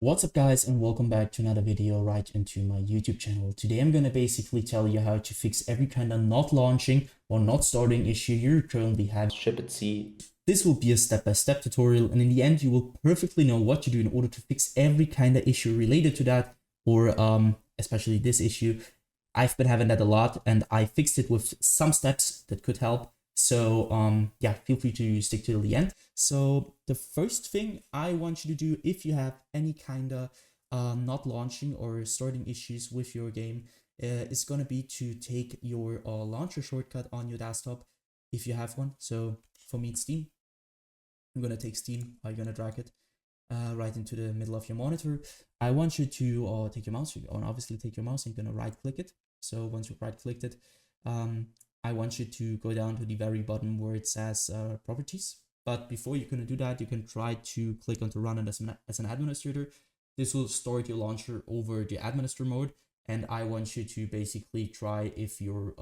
What's up guys, and welcome back to another video right into my YouTube channel. Today I'm going to basically tell you how to fix every kind of not launching or not starting issue you currently have. Ship at sea. This will be a step-by-step tutorial, and in the end you will perfectly know what to do in order to fix every kind of issue related to that, or especially this issue. I've been having that a lot and I fixed it with some steps that could help. So yeah, feel free to stick till the end. So the first thing I want you to do, if you have any kind of not launching or starting issues with your game, is going to be to take your launcher shortcut on your desktop if you have one. So for me it's Steam. I'm going to take Steam, I'm going to drag it right into the middle of your monitor. I want you to take your mouse, and obviously take your mouse and you're going to right click it. So once you've right clicked it, I want you to go down to the very bottom where it says properties. But before you're going to do that, you can try to click on to run it as an administrator. This will start your launcher over the administrator mode. And I want you to basically try if you're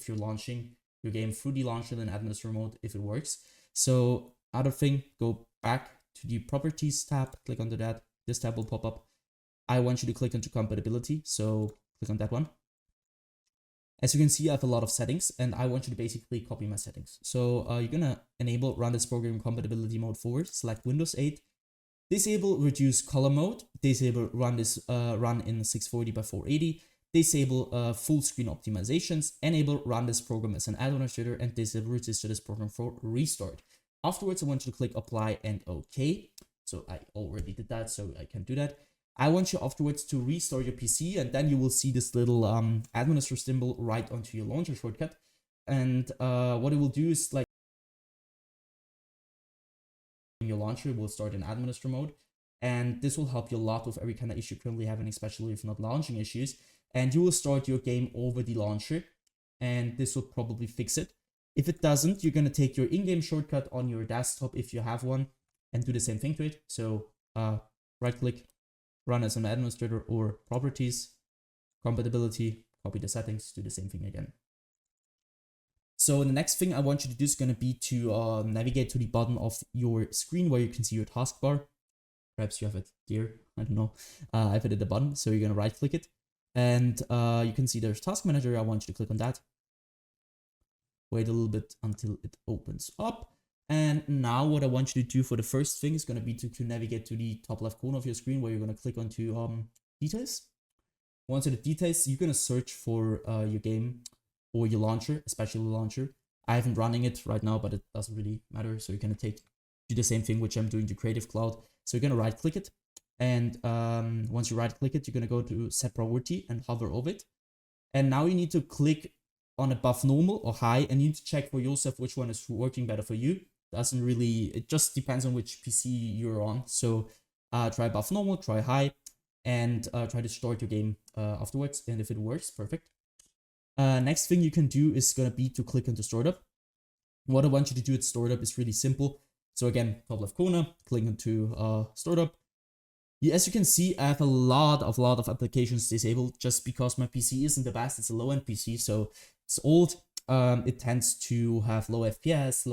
launching your game through the launcher and administrator mode, if it works. So other thing, go back to the properties tab, click onto that. This tab will pop up. I want you to click onto compatibility. So click on that one. As you can see, I have a lot of settings and I want you to basically copy my settings. So you're gonna enable run this program compatibility mode forward, select Windows 8, disable reduce color mode, disable run this run in 640 by 480, disable full screen optimizations, enable run this program as an administrator, and disable register this program for restart. Afterwards, I want you to click apply and OK. So I already did that, so I can do that. I want you afterwards to restart your PC, and then you will see this little administrator symbol right onto your launcher shortcut. And what it will do is, like, your launcher will start in administrator mode, and this will help you a lot with every kind of issue currently having, especially if not launching issues. And you will start your game over the launcher, and this will probably fix it. If it doesn't, you're going to take your in-game shortcut on your desktop if you have one and do the same thing to it. So right click, run as an administrator, or properties, compatibility, copy the settings, do the same thing again. So the next thing I want you to do is going to be to navigate to the bottom of your screen where you can see your taskbar. Perhaps you have it here, I don't know. I have it at the bottom, so you're going to right click it. And you can see there's task manager. I want you to click on that. Wait a little bit until it opens up. And now what I want you to do for the first thing is going to be to navigate to the top left corner of your screen where you're going to click onto details. Once you're the details, you're going to search for your game or your launcher, especially the launcher. I haven't running it right now, but it doesn't really matter. So you're going to do the same thing, which I'm doing to Creative Cloud. So you're going to right click it. And once you right click it, you're going to go to set priority and hover over it. And now you need to click on above normal or high, and you need to check for yourself which one is working better for you. It just depends on which PC you're on. So try above normal, try high, and try to start your game afterwards. And if it works, perfect. Next thing you can do is going to be to click into startup. What I want you to do at startup is really simple. So again, top left corner, click into startup. As you can see, I have a lot of applications disabled just because my PC isn't the best. It's a low-end PC, so it's old. It tends to have low FPS,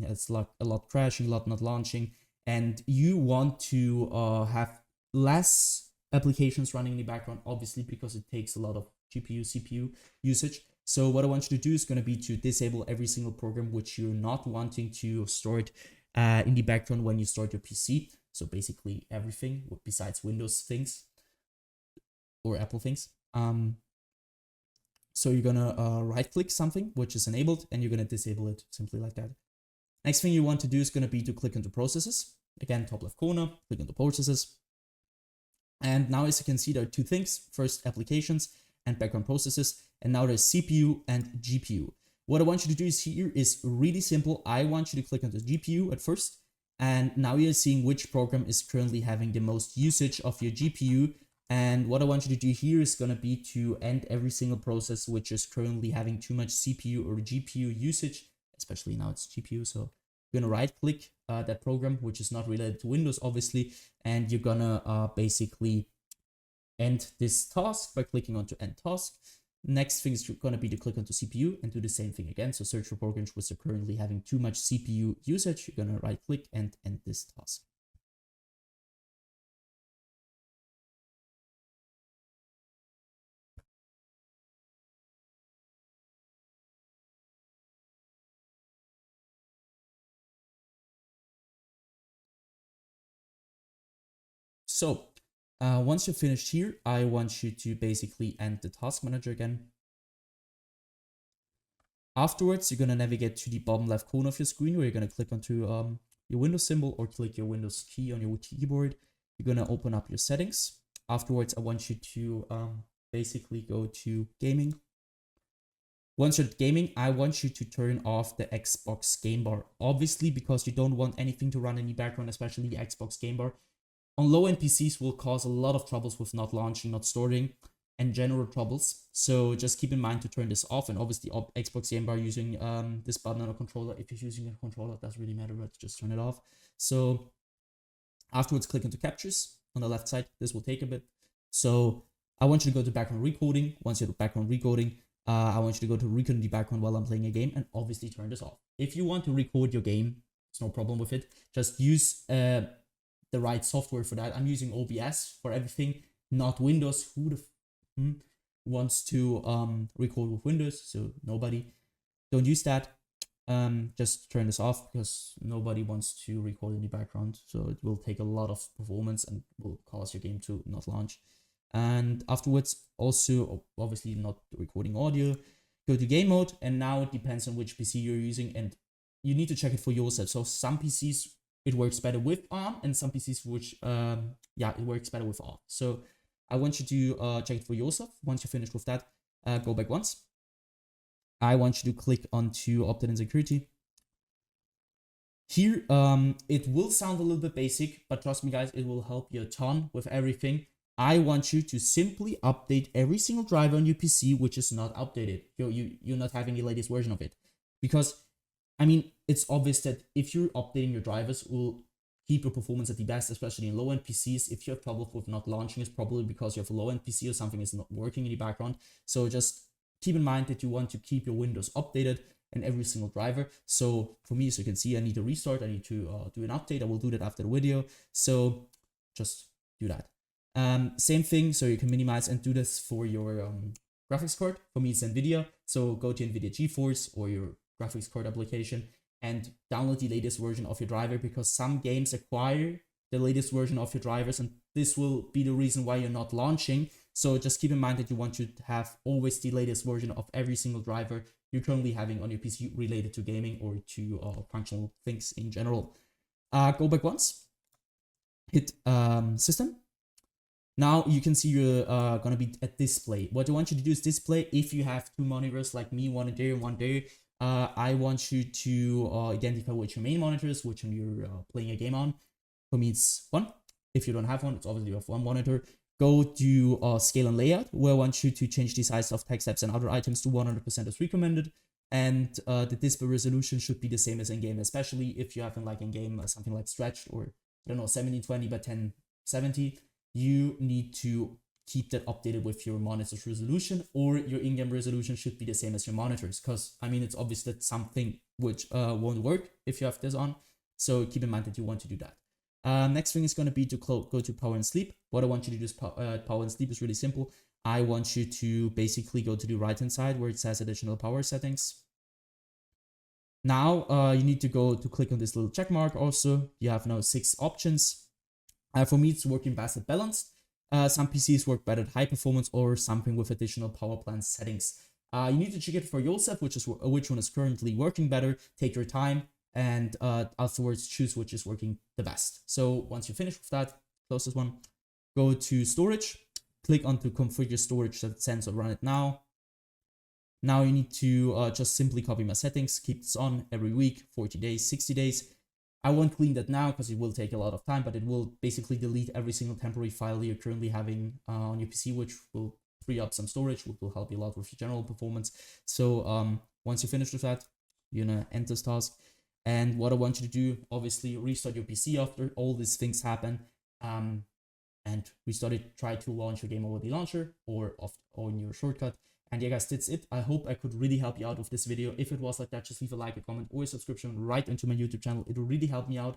it's a lot crashing, a lot not launching, and you want to have less applications running in the background, obviously, because it takes a lot of GPU, CPU usage. So what I want you to do is going to be to disable every single program which you're not wanting to start in the background when you start your PC. So basically everything besides Windows things or Apple things. So you're gonna right click something which is enabled and you're gonna disable it simply like that. Next thing you want to do is gonna be to click into processes. Again, top left corner, click into processes. And now as you can see, there are two things. First, applications and background processes. And now there's CPU and GPU. What I want you to do is really simple. I want you to click on the GPU at first. And now you're seeing which program is currently having the most usage of your GPU. And what I want you to do here is going to be to end every single process which is currently having too much CPU or GPU usage, especially now it's GPU. So you're going to right click that program, which is not related to Windows, obviously. And you're going to basically end this task by clicking onto end task. Next thing is going to be to click onto CPU and do the same thing again. So search for programs which are currently having too much CPU usage. You're going to right click and end this task. So once you're finished here, I want you to basically end the task manager again. Afterwards, you're going to navigate to the bottom left corner of your screen where you're going to click onto your Windows symbol or click your Windows key on your keyboard. You're going to open up your settings. Afterwards, I want you to basically go to gaming. Once you're at gaming, I want you to turn off the Xbox game bar. Obviously, because you don't want anything to run in the background, especially the Xbox game bar. On low-end PCs will cause a lot of troubles with not launching, not storing, and general troubles. So just keep in mind to turn this off. And obviously, Xbox game bar using this button on a controller. If you're using a controller, it doesn't really matter, but just turn it off. So afterwards, click into captures on the left side. This will take a bit. So I want you to go to background recording. Once you're at background recording, I want you to go to record in the background while I'm playing a game and obviously turn this off. If you want to record your game, it's no problem with it. Just use the right software for that. I'm using OBS for everything, not Windows. Who the wants to record with Windows? So nobody. Don't use that. Just turn this off because nobody wants to record in the background. So it will take a lot of performance and will cause your game to not launch. And afterwards, also obviously not recording audio, go to game mode. And now it depends on which PC you're using and you need to check it for yourself. So some PCs, it works better with on and some PCs which, it works better with off. So I want you to check it for yourself. Once you're finished with that, go back once. I want you to click onto update and security. Here, it will sound a little bit basic, but trust me guys, it will help you a ton with everything. I want you to simply update every single driver on your PC which is not updated. You're not having the latest version of it. Because, I mean, it's obvious that if you're updating your drivers, it will keep your performance at the best, especially in low-end PCs. If you have trouble with not launching, it's probably because you have a low-end PC or something is not working in the background. So just keep in mind that you want to keep your Windows updated and every single driver. So for me, as you can see, I need to restart. I need to do an update. I will do that after the video. So just do that. Same thing, so you can minimize and do this for your graphics card. For me, it's NVIDIA. So go to NVIDIA GeForce or your graphics card application and download the latest version of your driver because some games acquire the latest version of your drivers and this will be the reason why you're not launching. So just keep in mind that you want to have always the latest version of every single driver you're currently having on your PC related to gaming or to functional things in general. Go back once, hit system. Now you can see you're gonna be at display. What I want you to do is display. If you have two monitors like me, one there and one there, I want you to identify which your main monitor is, which one you're playing a game on. For me, it's one. If you don't have one, it's obviously you have one monitor. Go to scale and layout, where I want you to change the size of text apps and other items to 100% as recommended. And the display resolution should be the same as in-game, especially if you have like in-game something like stretched or I don't know 1720 by 1070. You need to keep that updated with your monitor's resolution or your in-game resolution should be the same as your monitors. Because, I mean, it's obvious that something which won't work if you have this on. So keep in mind that you want to do that. Next thing is going to be to go to power and sleep. What I want you to do is power and sleep is really simple. I want you to basically go to the right-hand side where it says additional power settings. Now you need to go to click on this little check mark also. You have now 6 options. For me, it's working best at balanced. Some PCs work better at high performance or something with additional power plant settings. You need to check it for yourself, which one is currently working better. Take your time and afterwards choose which is working the best. So once you finish with that, close this one. Go to storage. Click on to configure storage sensor, run it now. Now you need to just simply copy my settings. Keep this on every week, 40 days, 60 days. I won't clean that now because it will take a lot of time, but it will basically delete every single temporary file you're currently having on your PC, which will free up some storage, which will help you a lot with your general performance. So once you finish with that, you're gonna end this task. And what I want you to do, obviously, restart your PC after all these things happen, and restart it. Try to launch your game over the launcher or in your shortcut. And yeah, guys, that's it. I hope I could really help you out with this video. If it was like that, just leave a like, a comment, or a subscription right into my YouTube channel. It will really help me out.